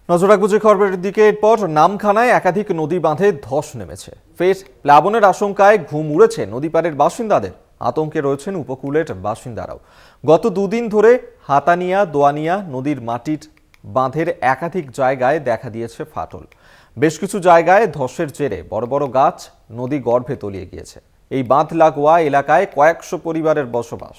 নজর রাখবো যে খবরের দিকে। এরপর নামখানায় একাধিক নদী বাঁধে ধস নেমেছে। ফের প্লাবনের আশঙ্কায় ঘুম উড়েছে নদী পাড়ের বাসিন্দাদের। আতঙ্কে রয়েছেন উপকূলের বাসিন্দারাও। গত দুদিন ধরে হাতানিয়া দোয়ানিয়া নদীর মাটির বাঁধের একাধিক জায়গায় দেখা দিয়েছে ফাটল। বেশ কিছু জায়গায় ধসের জেরে বড় বড় গাছ নদী গর্ভে তলিয়ে গিয়েছে। এই বাঁধ লাগোয়া এলাকায় কয়েকশো পরিবারের বসবাস।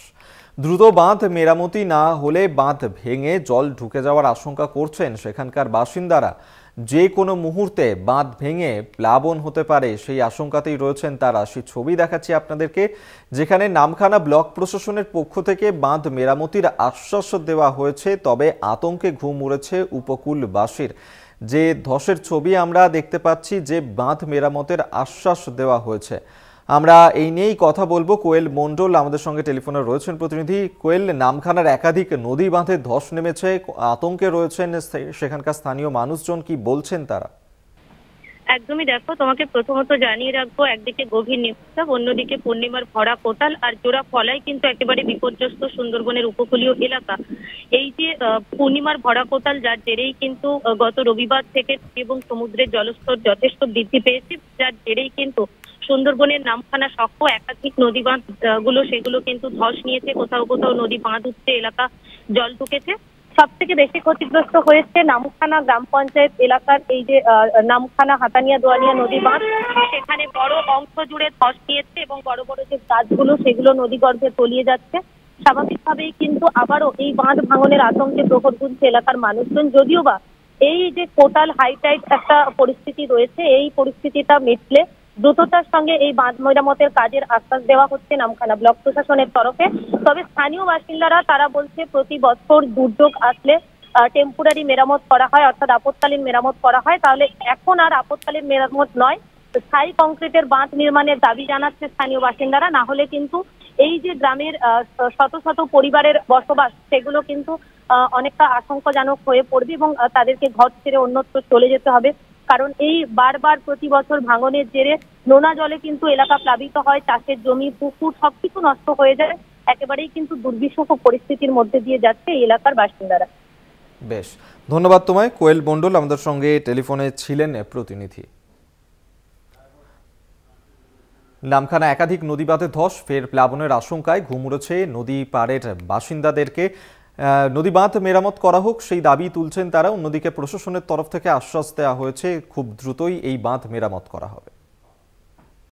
দ্রুত বাঁধ মেরামতি না হলে বাঁধ ভেঙে জল ঢুকে যাওয়ার আশঙ্কা করছেন সেখানকার বাসিন্দারা। যে কোনো মুহূর্তে বাঁধ ভেঙে প্লাবন হতে পারে সেই আশঙ্কাতেই রয়েছেন তারা। সেই ছবি দেখাচ্ছি আপনাদেরকে, যেখানে নামখানা ব্লক প্রশাসনের পক্ষ থেকে বাঁধ মেরামতির আশ্বাস দেওয়া হয়েছে, তবে আতঙ্কে ঘুম উড়েছে উপকূলবাসীর। যে ধসের ছবি আমরা দেখতে পাচ্ছি, যে বাঁধ মেরামতের আশ্বাস দেওয়া হয়েছে। আমরা এই নিয়েই কথা বলবো। কোয়েল মণ্ডল আমাদের সঙ্গে টেলিফোনে রয়েছেন প্রতিনিধি। কোয়েল, নামখানার একাধিক নদী বাঁধে ধস নেমেছে, আতঙ্কে রয়েছেন সেখানকার স্থানীয় মানুষজন, কি বলছেন তারা? একদমই, দেখো, তোমাকে প্রথমত জানিয়ে রাখবো, একদিকে গভীর নিম্নচাপ, অন্যদিকে পূর্ণিমার ভরা কোটাল আর জোড়া ফলাই কিন্তু একেবারে বিপর্যস্ত সুন্দরবনের উপকূলীয় এলাকা। এই যে পূর্ণিমার ভরা কোটাল, যার জেরেই কিন্তু গত রবিবার থেকে এবং সমুদ্রের জলস্তর যথেষ্ট বৃদ্ধি পেয়েছে, যার জেরেই কিন্তু সুন্দরবনের নামখানা সহ একাধিক নদী বাঁধ গুলো সেগুলো কিন্তু ধস নিয়েছে। কোথাও কোথাও নদী বাঁধ উঠছে, এলাকা জল ঢুকেছে। সব থেকে বেশি ক্ষতিগ্রস্ত হয়েছে নামখানা গ্রাম পঞ্চায়েত এলাকার এই যে নামখানা হাতানিয়া দোয়ানিয়া নদী বাঁধ, সেখানে বড় অংশ জুড়ে ধস নিয়েছে এবং বড় বড় যে গাছগুলো সেগুলো নদী গর্ভে তলিয়ে যাচ্ছে। স্বাভাবিকভাবেই কিন্তু আবারও এই বাঁধ ভাঙনের আতঙ্কে প্রহর গুনছে এলাকার মানুষজন। যদিও বা এই যে কোটাল হাইটাইট একটা পরিস্থিতি রয়েছে, এই পরিস্থিতিটা মিটলে দ্রুততার সঙ্গে এই বাঁধ মেরামতের কাজের আশ্বাস দেওয়া হচ্ছে নামখানা ব্লক প্রশাসনের তরফে। তবে স্থানীয় বাসিন্দারা তারা বলছে, প্রতি বছর দুর্যোগ আসলে টেম্পোরারি মেরামত করা হয়, অর্থাৎ আপৎকালীন মেরামত করা হয়। তাহলে এখন আর আপৎকালীন মেরামত নয়, স্থায়ী কংক্রিটের বাঁধ নির্মাণের দাবি জানাচ্ছে স্থানীয় বাসিন্দারা। না হলে কিন্তু এই যে গ্রামের শত শত পরিবারের বসবাস, সেগুলো কিন্তু অনেকটা আশঙ্কাজনক হয়ে পড়বে এবং তাদেরকে ঘর ছেড়ে অন্যত্র চলে যেতে হবে। কারণ এই বারবার প্রতি বছর ভাঙনের জেরে নোনা জলে কিন্তু এলাকা প্লাবিত হয়, চাষের জমি পুকুর সবকিছু নষ্ট হয়ে যায়। একেবারেই কিন্তু দুর্বিষহ পরিস্থিতির মধ্যে দিয়ে যাচ্ছে এই এলাকার বাসিন্দারা। বেশ, ধন্যবাদ তোমায়। কোয়েল মণ্ডল আমাদের সঙ্গে টেলিফোনে ছিলেন প্রতিনিধি। নামখানা একাধিক নদী বাঁধে ধস, ফের প্লাবনের আশঙ্কায় ঘুম উড়েছে নদী পাড়ের বাসিন্দাদেরকে। নদী বাঁধ মেরামত করা হোক সেই দাবি তুলছেন তারা। অন্যদিকে প্রশাসনের তরফ থেকে আশ্বাস দেওয়া হয়েছে খুব দ্রুতই এই বাঁধ মেরামত করা হবে।